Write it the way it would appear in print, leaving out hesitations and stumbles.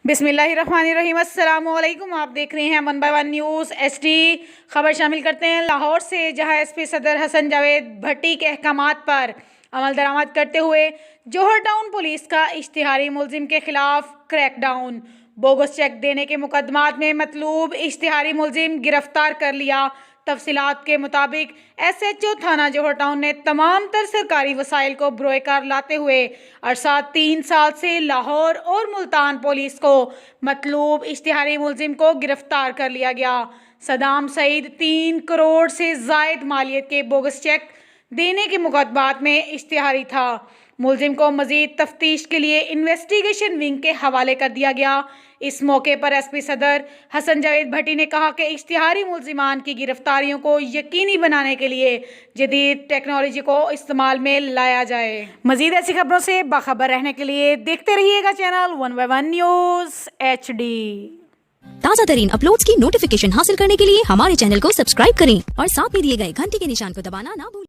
बिस्मिल्लाहिर्रहमानिर्रहीम। अस्सलाम वालेकुम। आप देख रहे हैं 1/1 न्यूज़ HD। खबर शामिल करते हैं लाहौर से, जहां SP सदर हसन जावेद भट्टी के अहकामात पर अमल दरामद करते हुए जौहर टाउन पुलिस का इश्तिहारी मुलजिम के खिलाफ क्रैकडाउन। बोगस चेक देने के मुकदमात में मतलूब इश्तिहारी मुलजिम गिरफ्तार कर लिया। तफसीलात के मुताबिक SHO थाना जौहर टाउन ने तमाम तर सरकारी वसाइल को बरोएकार लाते हुए अरसा 3 साल से लाहौर और मुल्तान पुलिस को मतलूब इश्तिहारी मुलजिम को गिरफ्तार कर लिया गया। सदाम सईद 3 करोड़ से जायद मालियत के बोगस चेक देने के मुकदमात में इश्तिहारी था। मुलजिम को मजीद तफ्तीश के लिए इन्वेस्टिगेशन विंग के हवाले कर दिया गया। इस मौके पर SP सदर हसन जावेद भट्टी ने कहा कि इश्तिहारी मुलजिमान की गिरफ्तारियों को यकीनी बनाने के लिए जदीद टेक्नोलॉजी को इस्तेमाल में लाया जाए। मजीद ऐसी खबरों से बाखबर रहने के लिए देखते रहिएगा चैनल 1/1 न्यूज़ HD। ताज़ा तरीन अपलोड्स की नोटिफिकेशन हासिल करने के लिए हमारे चैनल को सब्सक्राइब करें और साथ में दिए गए घंटी के निशान को दबाना ना भूलें।